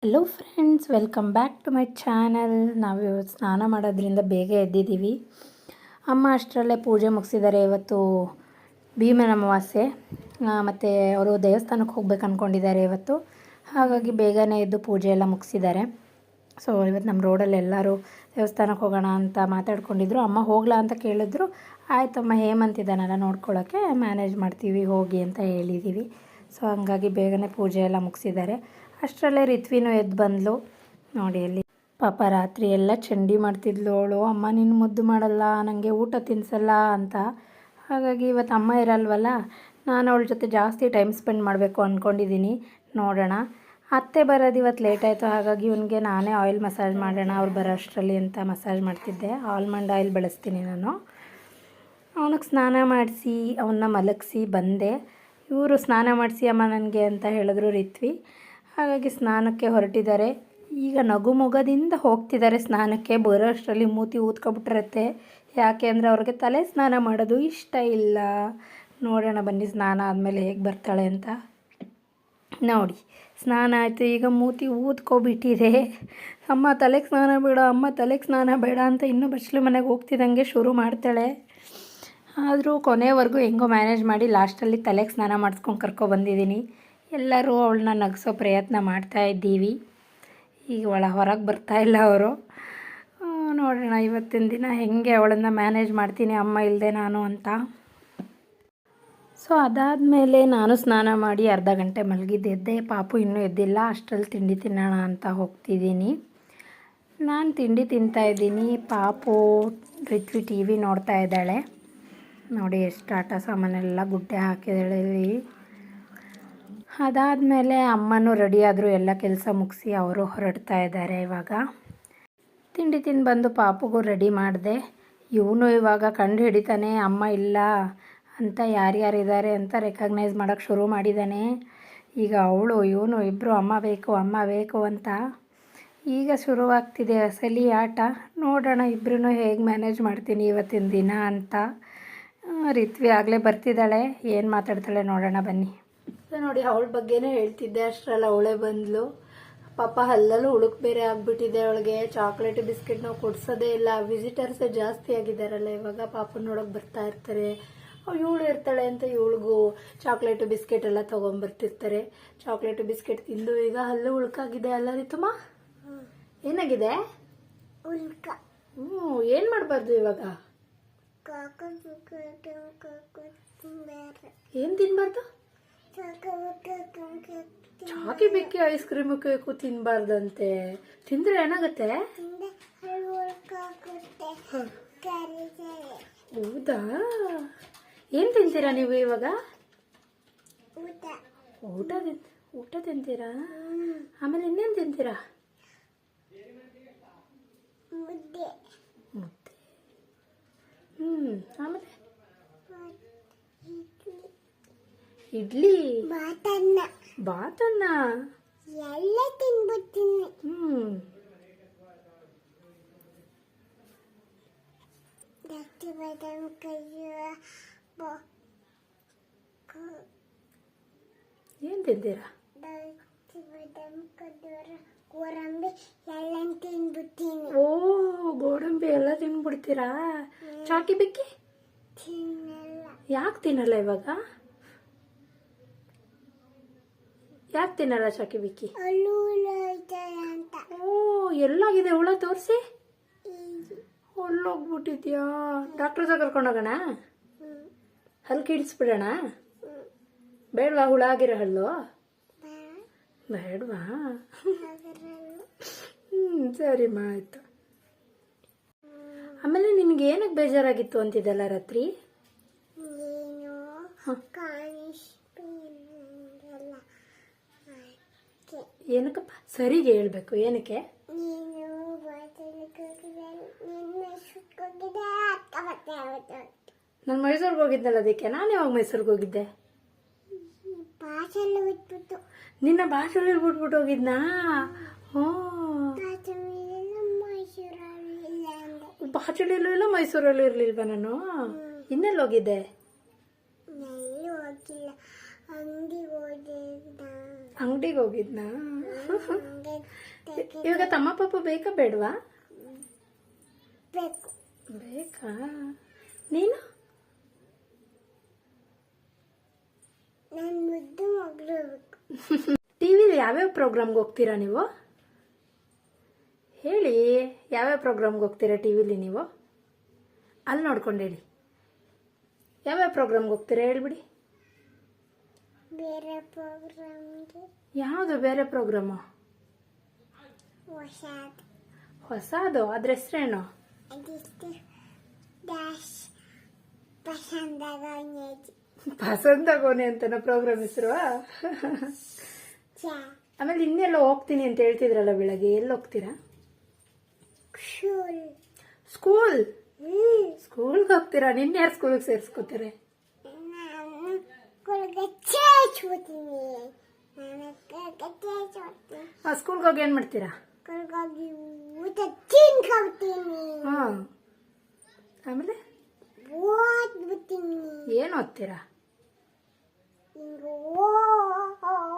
Hello friends, welcome back to my channel. ನಾವು ಸ್ನಾನ ಮಾಡೋದ್ರಿಂದ ಬೇಗ ಎದ್ದಿದ್ದೀವಿ. ಅಮ್ಮ ಅಷ್ಟರಲ್ಲೇ ಪೂಜೆ ಮುಗಿಸಿದ್ದಾರೆ. ಇವತ್ತು ಭೀಮನ ಅಮಾವಾಸ್ಯೆ ಮತ್ತು ಅವರು ದೇವಸ್ಥಾನಕ್ಕೆ ಹೋಗ್ಬೇಕು ಅಂದ್ಕೊಂಡಿದ್ದಾರೆ ಇವತ್ತು. ಹಾಗಾಗಿ ಬೇಗನೆ ಎದ್ದು ಪೂಜೆ ಎಲ್ಲ ಮುಗಿಸಿದ್ದಾರೆ. ಸೊ ಇವತ್ತು ನಮ್ಮ ರೋಡಲ್ಲಿ ಎಲ್ಲರೂ ದೇವಸ್ಥಾನಕ್ಕೆ ಹೋಗೋಣ ಅಂತ ಮಾತಾಡ್ಕೊಂಡಿದ್ರು. ಅಮ್ಮ ಹೋಗಲಾ ಅಂತ ಕೇಳಿದ್ರು. ಆಯ್ತಮ್ಮ, ಹೇಮಂತಿದ್ದಾನಲ್ಲ ನೋಡ್ಕೊಳ್ಳೋಕ್ಕೆ, ಮ್ಯಾನೇಜ್ ಮಾಡ್ತೀವಿ ಹೋಗಿ ಅಂತ ಹೇಳಿದ್ದೀವಿ. ಸೊ ಹಂಗಾಗಿ ಬೇಗನೆ ಪೂಜೆ ಎಲ್ಲ ಮುಗಿಸಿದ್ದಾರೆ. ಅಷ್ಟರಲ್ಲೇ ರಿತ್ವಿನೂ ಎದ್ದು ಬಂದಳು. ನೋಡಿ ಅಲ್ಲಿ ಪಾಪ ರಾತ್ರಿ ಎಲ್ಲ ಚಂಡಿ ಮಾಡ್ತಿದ್ಲು ಅವಳು. ಅಮ್ಮ ನೀನು ಮುದ್ದು ಮಾಡಲ್ಲ, ನನಗೆ ಊಟ ತಿನ್ನಿಸಲ್ಲ ಅಂತ. ಹಾಗಾಗಿ ಇವತ್ತು ಅಮ್ಮ ಇರಲ್ವಲ್ಲ, ನಾನು ಅವಳ ಜೊತೆ ಜಾಸ್ತಿ ಟೈಮ್ ಸ್ಪೆಂಡ್ ಮಾಡಬೇಕು ಅಂದ್ಕೊಂಡಿದ್ದೀನಿ. ನೋಡೋಣ. ಅತ್ತೆ ಬರೋದು ಇವತ್ತು ಲೇಟ್ ಆಯಿತು. ಹಾಗಾಗಿ ಇವನಿಗೆ ನಾನೇ ಆಯಿಲ್ ಮಸಾಜ್ ಮಾಡೋಣ ಅವ್ರು ಬರೋ ಅಷ್ಟರಲ್ಲಿ ಅಂತ ಮಸಾಜ್ ಮಾಡ್ತಿದ್ದೆ. ಆಲ್ಮಂಡ್ ಆಯಿಲ್ ಬಳಸ್ತೀನಿ ನಾನು. ಅವನಿಗೆ ಸ್ನಾನ ಮಾಡಿಸಿ ಅವನ್ನ ಮಲಗಿಸಿ ಬಂದೆ. ಇವರು ಸ್ನಾನ ಮಾಡಿಸಿ ಅಮ್ಮ ನನಗೆ ಅಂತ ಹೇಳಿದ್ರು ರಿತ್ವಿ. ಹಾಗಾಗಿ ಸ್ನಾನಕ್ಕೆ ಹೊರಟಿದ್ದಾರೆ. ಈಗ ನಗು ಮೊಗದಿಂದ ಹೋಗ್ತಿದ್ದಾರೆ ಸ್ನಾನಕ್ಕೆ. ಬರೋ ಅಷ್ಟರಲ್ಲಿ ಮೂತಿ ಊದ್ಕೊಬಿಟ್ಟಿರತ್ತೆ. ಯಾಕೆ ಅಂದರೆ ಅವ್ರಿಗೆ ತಲೆ ಸ್ನಾನ ಮಾಡೋದು ಇಷ್ಟ ಇಲ್ಲ. ನೋಡೋಣ ಬನ್ನಿ ಸ್ನಾನ ಆದಮೇಲೆ ಹೇಗೆ ಬರ್ತಾಳೆ ಅಂತ. ನೋಡಿ ಸ್ನಾನ ಆಯಿತು. ಈಗ ಮೂತಿ ಊದ್ಕೊಬಿಟ್ಟಿದೆ. ಅಮ್ಮ ತಲೆಗೆ ಸ್ನಾನ ಬೇಡ, ಅಮ್ಮ ತಲೆಗೆ ಸ್ನಾನ ಬೇಡ ಅಂತ ಇನ್ನೂ ಬಚ್ಚಲು ಮನೆಗೆ ಹೋಗ್ತಿದ್ದಂಗೆ ಶುರು ಮಾಡ್ತಾಳೆ. ಆದರೂ ಕೊನೆವರೆಗೂ ಹೆಂಗೋ ಮ್ಯಾನೇಜ್ ಮಾಡಿ ಲಾಸ್ಟಲ್ಲಿ ತಲೆಗೆ ಸ್ನಾನ ಮಾಡಿಸ್ಕೊಂಡು ಕರ್ಕೊಬಂದಿದ್ದೀನಿ. ಎಲ್ಲರೂ ಅವಳನ್ನ ನಗಿಸೋ ಪ್ರಯತ್ನ ಮಾಡ್ತಾಯಿದ್ದೀವಿ. ಈಗ ಹೊರಗೆ ಬರ್ತಾಯಿಲ್ಲ ಅವರು. ನೋಡೋಣ ಇವತ್ತಿನ ದಿನ ಹೆಂಗೆ ಅವಳನ್ನು ಮ್ಯಾನೇಜ್ ಮಾಡ್ತೀನಿ ಅಮ್ಮ ಇಲ್ಲದೆ ನಾನು ಅಂತ. ಸೊ ಅದಾದಮೇಲೆ ನಾನು ಸ್ನಾನ ಮಾಡಿ ಅರ್ಧ ಗಂಟೆ ಮಲಗಿದ್ದೆದ್ದೆ. ಪಾಪು ಇನ್ನೂ ಎದ್ದಿಲ್ಲ. ಅಷ್ಟರಲ್ಲಿ ತಿಂಡಿ ತಿನ್ನೋಣ ಅಂತ ಹೋಗ್ತಿದ್ದೀನಿ. ನಾನು ತಿಂಡಿ ತಿಂತಾಯಿದ್ದೀನಿ. ಪಾಪು ರಿತ್ವಿ ಟಿ ವಿ ನೋಡ್ತಾ ಇದ್ದಾಳೆ. ನೋಡಿ ಎಷ್ಟು ಆಟ ಸಾಮಾನೆಲ್ಲ ಗುಡ್ಡೆ ಹಾಕಿದ್ದಾಳೆ ಇಲ್ಲಿ. ಅದಾದಮೇಲೆ ಅಮ್ಮನೂ ರೆಡಿಯಾದರು. ಎಲ್ಲ ಕೆಲಸ ಮುಗಿಸಿ ಅವರು ಹೊರಡ್ತಾ ಇದ್ದಾರೆ. ಇವಾಗ ತಿಂಡಿ ತಿಂದು ಬಂದು ಪಾಪುಗೂ ರೆಡಿ ಮಾಡಿದೆ. ಇವನು ಇವಾಗ ಕಂಡು ಹಿಡಿತಾನೆ ಅಮ್ಮ ಇಲ್ಲ ಅಂತ, ಯಾರ್ಯಾರಿದ್ದಾರೆ ಅಂತ ರೆಕಗ್ನೈಸ್ ಮಾಡೋಕ್ಕೆ ಶುರು ಮಾಡಿದ್ದಾನೆ. ಈಗ ಅವಳು ಇವನು ಇಬ್ಬರು ಅಮ್ಮ ಬೇಕು ಅಂತ ಈಗ ಶುರುವಾಗ್ತಿದೆ ಅಸಲಿ ಆಟ. ನೋಡೋಣ ಇಬ್ಬರೂ ಹೇಗೆ ಮ್ಯಾನೇಜ್ ಮಾಡ್ತೀನಿ ಇವತ್ತಿನ ದಿನ ಅಂತ. ರಿತ್ವಿ ಆಗಲೇ ಬರ್ತಿದ್ದಾಳೆ. ಏನು ಮಾತಾಡ್ತಾಳೆ ನೋಡೋಣ ಬನ್ನಿ. ನೋಡಿ ಅವಳ ಬಗ್ಗೆನೇ ಹೇಳ್ತಿದ್ದೆ. ಅಷ್ಟರಲ್ಲಿ ಅವಳೇ ಬಂದಳು. ಪಾಪ ಹಲ್ಲಲ್ಲೂ ಉಳುಕು ಬೇರೆ ಆಗಿಬಿಟ್ಟಿದೆ ಅವಳಿಗೆ. ಚಾಕ್ಲೇಟ್ ಬಿಸ್ಕೆಟ್ ನಾವು ಕೊಡ್ಸೋದೇ ಇಲ್ಲ. ವಿಸಿಟರ್ಸೇ ಜಾಸ್ತಿ ಆಗಿದ್ದಾರಲ್ಲ ಇವಾಗ. ಪಾಪನ ನೋಡೋಕೆ ಬರ್ತಾ ಇರ್ತಾರೆ. ಇವಳು ಇರ್ತಾಳೆ ಅಂತ ಇವಳಿಗೂ ಚಾಕ್ಲೇಟು ಬಿಸ್ಕೆಟ್ ಎಲ್ಲ ತೊಗೊಂಬರ್ತಿರ್ತಾರೆ. ಚಾಕ್ಲೇಟು ಬಿಸ್ಕೆಟ್ ತಿಂದು ಈಗ ಹಲ್ಲು ಉಳ್ಕಾಗಿದೆ ಅಲ್ಲ ರಿತುಮ? ಏನಾಗಿದೆ? ಉಲ್ಕ. ಏನು ಮಾಡಬಾರ್ದು ಇವಾಗ? ಏನು ತಿನ್ಬಾರ್ದು? ಚಾಕಿ ಬೆಕ್ಕಿ ಐಸ್ ಕ್ರೀಮ್ ಕೇಕು ತಿನ್ಬಾರ್ದಂತೆ. ತಿಂದ್ರೆ ಏನಾಗುತ್ತೆ? ಹೌದಾ? ಏನ್ ತಿಂತೀರಾ ನೀವು ಇವಾಗ? ಊಟ ತಿಂತೀರಾ? ಆಮೇಲೆ ಇನ್ನೇನು ತಿಂತೀರಾ? ಮುದ್ದೆ. ಆಮೇಲೆ ಇಡ್ಲಿ, ಬಾತನ್ನ ಎಲ್ಲ ತಿನ್ಬಿಡ್ತೀನಿ. ಏನ್ ತಿಂತೀರಾ? ಗೋಡಂಬಿ ಎಲ್ಲ ತಿನ್ಬಿಡ್ತೀನಿ. ಓ, ಗೋಡಂಬಿ ಎಲ್ಲ ತಿನ್ಬಿಡ್ತೀರಾ? ಚಾಕಿ ಬೆಕ್ಕಿ ಯಾಕೆ ತಿನ್ನಲ್ಲ ಇವಾಗ? ಯಾಕೆ ತಿನ್ನಲ್ಲ ಚಾಕಿ ಬಿಕ್ಕಿ? ಓ, ಎಲ್ಲಾಗಿದೆ ಹುಳ? ತೋರಿಸಿ. ಹೊಲ್ಲೋಗ್ಬಿಟ್ಟಿದ್ಯಾ? ಡಾಕ್ಟರ್ ಹತ್ರ ಕರ್ಕೊಂಡೋಗೋಣ? ಹಲ್ಲು ಕಿಡಿಸ್ಬಿಡೋಣ? ಬೇಡವಾ ಹುಳ ಆಗಿರೋ ಹಲ್ಲು? ಬೇಡವಾ? ಸರಿಮ್ಮ ಆಯ್ತು. ಆಮೇಲೆ ನಿನಗೆ ಏನಕ್ಕೆ ಬೇಜಾರಾಗಿತ್ತು ಅಂತಿದ್ದಲ್ಲ ರಾತ್ರಿ? ಏನಕ್ಕಪ್ಪ? ಸರಿಗೆ ಹೇಳ್ಬೇಕು. ಏನಕ್ಕೆ? ನಾನು ಮೈಸೂರಿಗೆ ಹೋಗಿದ್ದಲ್ಲ, ಅದಕ್ಕೆ. ನಾನು ಯಾವಾಗ ಮೈಸೂರಿಗೆ ಹೋಗಿದ್ದೆ? ನಿನ್ನ ಭಾಷೆಯಲ್ಲಿ ಬಿಟ್ಬಿಟ್ಟು ಹೋಗಿದ್ನಾ? ಭಾಷೆಯಲ್ಲೂ ಇಲ್ಲ, ಮೈಸೂರಲ್ಲೂ ಇರ್ಲಿಲ್ವಾ ನಾನು? ಇನ್ನೆಲ್ಲಿ ಹೋಗಿದ್ದೆ? ಅಂಗಡಿಗೆ ಹೋಗಿದ್ನಾ? ಇವಾಗ ತಮ್ಮ ಪಾಪ ಬೇಕಾ ಬೇಡವಾ? ಬೇಕು. ಬೇಕಾ? ನೀನು ನನ್ನ ಮುದ್ದು ಮಗಳು ಬೇಕು. ಟಿವಿಲಿ ಯಾವ್ಯಾವ ಪ್ರೋಗ್ರಾಮ್ಗೆ ಹೋಗ್ತೀರಾ ನೀವು? ಹೇಳಿ, ಯಾವ್ಯಾವ ಪ್ರೋಗ್ರಾಮ್ಗೆ ಹೋಗ್ತೀರಾ ಟಿವಿಲಿ ನೀವು? ಅಲ್ಲಿ ನೋಡ್ಕೊಂಡು ಹೇಳಿ. ಯಾವ್ಯಾವ ಪ್ರೋಗ್ರಾಮ್ಗೆ ಹೋಗ್ತೀರಾ ಹೇಳ್ಬಿಡಿ. ಬೇರೆ ಪ್ರೋಗ್ರಾಮ್ಗೆ. ಯಾವುದು ಬೇರೆ ಪ್ರೋಗ್ರಾಮು? ಹೊಸದು. ಹೊಸದು? ಅದ್ರ ಹೆಸ್ರೇನು? ಅದಿಷ್ಟು ಡ್ಯಾಶ್ ಪಸಂದಾಗೋನೇಜಿ. ಪಸಂದಾಗೋನೆ ಅಂತನ ಪ್ರೋಗ್ರಾಮ್ ಹೆಸರು? ಆಮೇಲೆ ಇನ್ನೆಲ್ಲ ಹೋಗ್ತೀನಿ ಅಂತ ಹೇಳ್ತಿದ್ರಲ್ಲ ಬೆಳಗ್ಗೆ, ಎಲ್ಲಿ ಹೋಗ್ತೀರಾ? ಸ್ಕೂಲ್? ಸ್ಕೂಲ್ಗೆ ಹೋಗ್ತೀರಾ? ನಿನ್ನೆ ಯಾರು ಸ್ಕೂಲ್ಗೆ ಸೇರಿಸ್ಕೋತಾರೆ? ಸ್ಕೂಲ್ಗೆ ಹೋಗಿ ಏನ್ ಮಾಡ್ತೀರಾ? ಊಟ ತಿನ್ಕೊಳ್ತೀನಿ. ಆಮೇಲೆ ಓದ್ಬಿಡ್ತೀನಿ. ಏನ್ ಓದ್ತೀರಾ?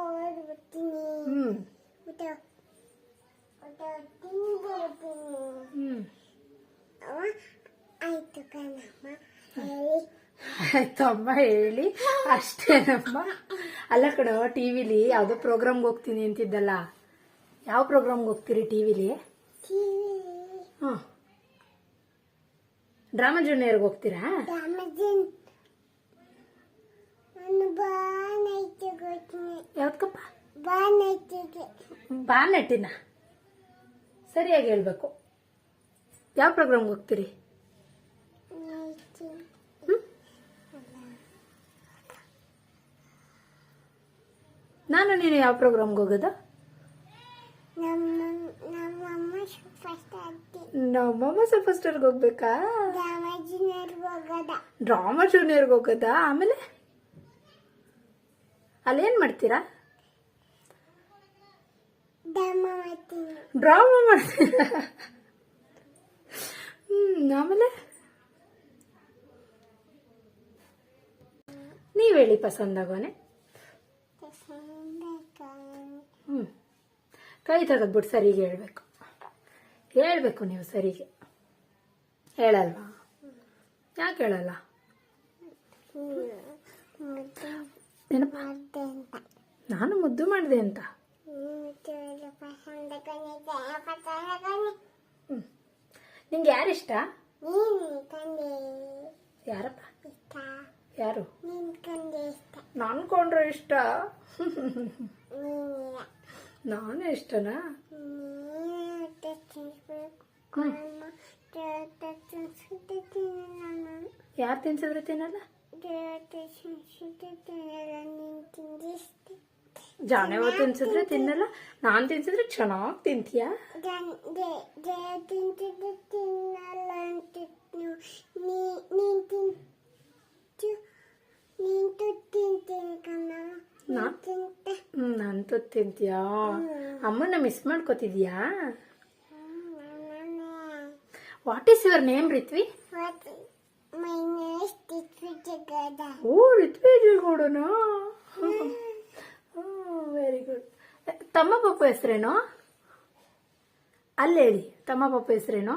ಓದ್ಬಿಡ್ತೀನಿ. ಊಟ ತಿಂದ್ಬಿಡ್ತೀನಿ. ಆಯ್ತು ಕಣಮ್ಮ ಹೇಳಿ. ಆಯ್ತು ಅಮ್ಮ ಹೇಳಿ ಅಷ್ಟೇನಮ್ಮ. ಅಲ್ಲ ಕಣ, ಟಿವಿಲಿ ಯಾವ್ದೋ ಪ್ರೋಗ್ರಾಮ್ಗೆ ಹೋಗ್ತೀನಿ ಅಂತಿದ್ದಲ್ಲ, ಯಾವ ಪ್ರೋಗ್ರಾಮ್ಗೆ ಹೋಗ್ತೀರಿ ಟಿವಿಲಿ? ಡ್ರಾಮಾ ಜೂನಿಯರ್ಗೆ ಹೋಗ್ತೀರಾ? ಯಾವ್ದಕ್ಕಪ್ಪ? ಬಾನಟ್ಟಿನ ಸರಿಯಾಗಿ ಹೇಳ್ಬೇಕು. ಯಾವ ಪ್ರೋಗ್ರಾಮ್ಗೆ ಹೋಗ್ತೀರಿ? ನಾನು ನೀನು ಯಾವ ಪ್ರೋಗ್ರಾಮ್ಗೆ ಹೋಗೋದು? ನಮ್ಮಮ್ಮ ಸೂಪರ್ ಸ್ಟಾರ್ಗೆ ಹೋಗ್ಬೇಕಾ? ಡ್ರಾಮಾ ಜೂನಿಯರ್ಗೆ ಹೋಗೋದಾ? ಆಮೇಲೆ ಅಲ್ಲೇನ್ ಮಾಡ್ತೀರಾ? ಡ್ರಾಮಾ ಮಾಡ್ತೀರಾ? ಆಮೇಲೆ ನೀವ್ ಹೇಳಿ ಪಸಂದಾಗೋನೆ. ಕೈ ತೆಗೆದ್ಬಿಟ್ಟು ಸರಿಗೆ ಹೇಳ್ಬೇಕು. ಹೇಳ್ಬೇಕು ನೀವು ಸರಿಗೆ. ಹೇಳಲ್ವಾ? ಯಾಕೆ ಹೇಳಲ್ಲ? ನಾನು ಮುದ್ದು ಮಾಡಿದೆ ಅಂತ. ನಿಂಗೆ ಯಾರಿಷ್ಟ? ಯಾರಪ್ಪ? ಯಾರು? ನಾನು ಕೊಂಡ್ರೆ ಇಷ್ಟ. ನಾನೇ ಇಷ್ಟನಾ? ಯಾರು ತಿನ್ಸಿದ್ರೆ ತಿನ್ನಲ್ಲ? ಜಾನೆವ ತಿನ್ಸಿದ್ರೆ ತಿನ್ನಲ್ಲ, ನಾನ್ ತಿನ್ಸಿದ್ರೆ ಚೆನ್ನಾಗಿ ತಿಂತೀಯಾ? ನಂತು ತಿಂತೀಯಾ? ಅಮ್ಮನ ಮಿಸ್ ಮಾಡ್ಕೋತಿದ್ಯಾ? What is your name Rithvi? ಓ, ರಿತ್ವಿಜೇಗೌಡನಾ? Very good. ತಮ್ಮ ಪಾಪ ಹೆಸರೇನು? ಅಲ್ಲಿ ಹೇಳಿ, ತಮ್ಮ ಪಾಪ ಹೆಸರೇನು?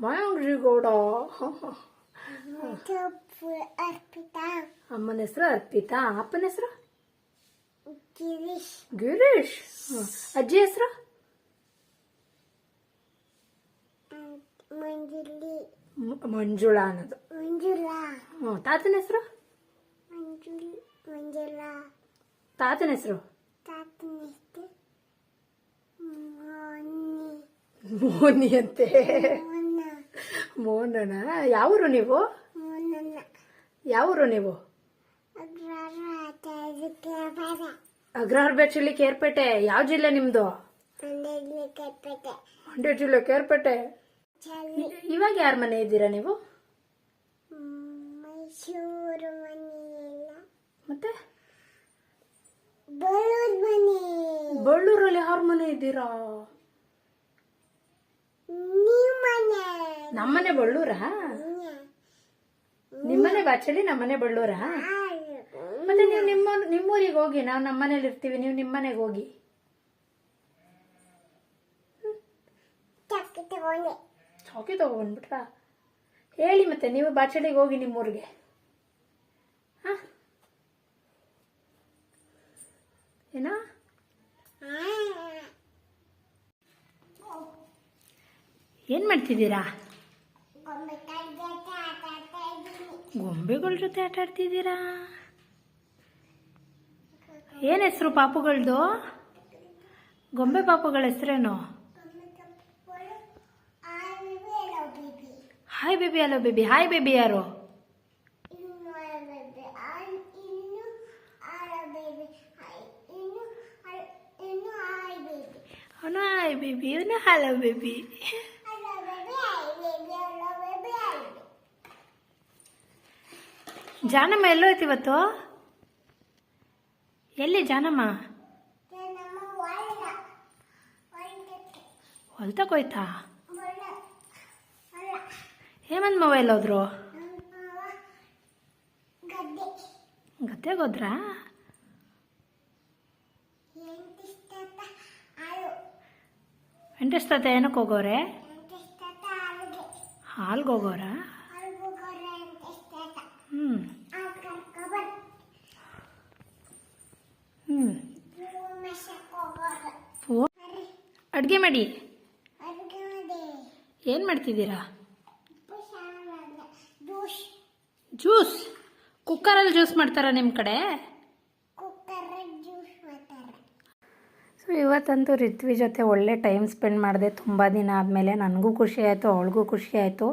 ಮಯಾಂಕ್ ಜಿಗೌಡ. ಅಮ್ಮನ ಹೆಸರು ಅರ್ಪಿತಾ. ಅಪ್ಪನ ಹೆಸರು ಗಿರೀಶ್. ಅಜ್ಜಿ ಹೆಸರು ಮಂಜುಳಾ ಅನ್ನೋದು. ತಾತನ ಹೆಸರು? ತಾತನ ಹೆಸರು ಮೋನಿ ಅಂತೆ. ಮೋಹನ. ಯಾವೂರು ನೀವು? ಯಾವೂರು ನೀವು? ಅಗ್ರಹಾರ ಬೆಚ್ಚಲಿ ಕೇರ್ಪೇಟೆ. ಯಾವ ಜಿಲ್ಲೆ ನಿಮ್ದು? ಮಂಡ್ಯ ಜಿಲ್ಲೆ ಕೇರ್ಪೇಟೆ. ಇವಾಗ ಯಾರ ಮನೆ ಇದ್ದೀರಾ ನೀವು? ಮೈಸೂರು ಮನೆ. ಮತ್ತೆ ಬಳ್ಳೂರು ಮನೆ. ಬಳ್ಳೂರಲ್ಲಿ ಯಾರ ಮನೆ ಇದ್ದೀರಾ? ನಮ್ಮನೆ ಬಳ್ಳೂರಾ? ನಿಮ್ಮನೆ ಬಾಚಳಿ, ನಮ್ಮನೆ ಬಳ್ಳೂರಾ? ಮತ್ತು ನೀವು ನಿಮ್ಮೂರಿಗೆ ಹೋಗಿ, ನಾವು ನಮ್ಮ ಮನೇಲಿ ಇರ್ತೀವಿ, ನೀವು ನಿಮ್ಮ ಮನೆಗೆ ಹೋಗಿ. ಚಕ್ಕಿ ತಗೊಂಡೆ. ಚಾಕಿ ತೊಗೊಂಡ್ಬಿಟ್ರಾ? ಹೇಳಿ ಮತ್ತೆ, ನೀವು ಬಾಚಳಿಗೆ ಹೋಗಿ ನಿಮ್ಮೂರಿಗೆ. ಹಾಂ, ಏನೋ ಏನು ಮಾಡ್ತಿದ್ದೀರಾ? ಗೊಂಬೆಗಳ ಜೊತೆ ಆಟ ಆಡ್ತಿದ್ದೀರಾ? ಏನು ಹೆಸರು ಪಾಪುಗಳದು? ಗೊಂಬೆ ಪಾಪುಗಳ ಹೆಸರೇನು? Hi baby, hello baby. Hi baby ಯಾರು? ಅವನು ಹಾಯ್ ಬೇಬಿ, ಅವನು ಹಲೋ ಬೇಬಿ. ಜಾನಮ್ಮ ಎಲ್ಲೋಯ್ತು ಇವತ್ತು? ಎಲ್ಲಿ ಜಾನಮ್ಮ? ಹೊಲ್ತಕ್ಕೋಯ್ತಾ? ಹೇಮಂತ್ ಮಾವ ಎಲ್ಲೋದ್ರು? ಗದ್ದೆಗೆ ಹೋದ್ರಾ? ವೆಂಕಟೇಶ್ ಏನಕ್ಕೆ ಹೋಗೋರೆ? ಹಾಲ್ಗೆ ಹೋಗೋರಾ? ಹ್ಞೂ ಹ್ಞೂ. ಅಡುಗೆ ಮಾಡಿ. ಏನು ಮಾಡ್ತಿದ್ದೀರಾ? ಜ್ಯೂಸ್? ಕುಕ್ಕರಲ್ಲಿ ಜ್ಯೂಸ್ ಮಾಡ್ತಾರಾ ನಿಮ್ಮ ಕಡೆ? ಸೊ ಇವತ್ತಂತೂ ರಿತ್ವಿ ಜೊತೆ ಒಳ್ಳೆ ಟೈಮ್ ಸ್ಪೆಂಡ್ ಮಾಡಿದೆ. ತುಂಬ ದಿನ ಆದಮೇಲೆ ನನಗೂ ಖುಷಿ ಆಯಿತು, ಅವಳಿಗೂ ಖುಷಿ ಆಯಿತು.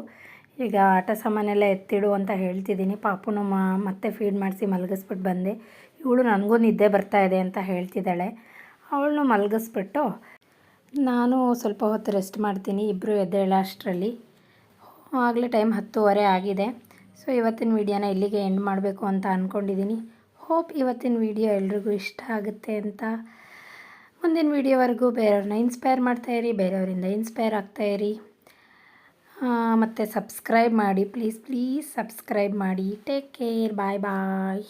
ಈಗ ಆಟ ಸಾಮಾನೆಲ್ಲ ಎತ್ತಿಡು ಅಂತ ಹೇಳ್ತಿದ್ದೀನಿ. ಪಾಪುನು ಮತ್ತೆ ಫೀಡ್ ಮಾಡಿಸಿ ಮಲಗಿಸ್ಬಿಟ್ಟು ಬಂದೆ. ಇವಳು ನನಗೂ ನಿದ್ದೆ ಬರ್ತಾಯಿದೆ ಅಂತ ಹೇಳ್ತಿದ್ದಾಳೆ. ಅವಳನ್ನು ಮಲಗಿಸ್ಬಿಟ್ಟು ನಾನು ಸ್ವಲ್ಪ ಹೊತ್ತು ರೆಸ್ಟ್ ಮಾಡ್ತೀನಿ. ಇಬ್ಬರು ಎದ್ದೇಳೋ ಅಷ್ಟರಲ್ಲಿ ಆಗಲೇ ಟೈಮ್ 10:15 ಆಗಿದೆ. ಸೊ ಇವತ್ತಿನ ವೀಡಿಯೋನ ಇಲ್ಲಿಗೆ ಎಂಡ್ ಮಾಡಬೇಕು ಅಂತ ಅಂದ್ಕೊಂಡಿದ್ದೀನಿ. ಹೋಪ್ ಇವತ್ತಿನ ವೀಡಿಯೋ ಎಲ್ರಿಗೂ ಇಷ್ಟ ಆಗುತ್ತೆ ಅಂತ. ಮುಂದಿನ ವೀಡಿಯೋವರೆಗೂ ಬೇರೆಯವ್ರನ್ನ ಇನ್ಸ್ಪೈರ್ ಮಾಡ್ತಾಯಿರಿ, ಬೇರೆಯವರಿಂದ ಇನ್ಸ್ಪೈರ್ ಆಗ್ತಾಯಿರಿ. ಮತ್ತು ಸಬ್ಸ್ಕ್ರೈಬ್ ಮಾಡಿ, ಪ್ಲೀಸ್ ಸಬ್ಸ್ಕ್ರೈಬ್ ಮಾಡಿ. ಟೇಕ್ ಕೇರ್, ಬಾಯ್ ಬಾಯ್.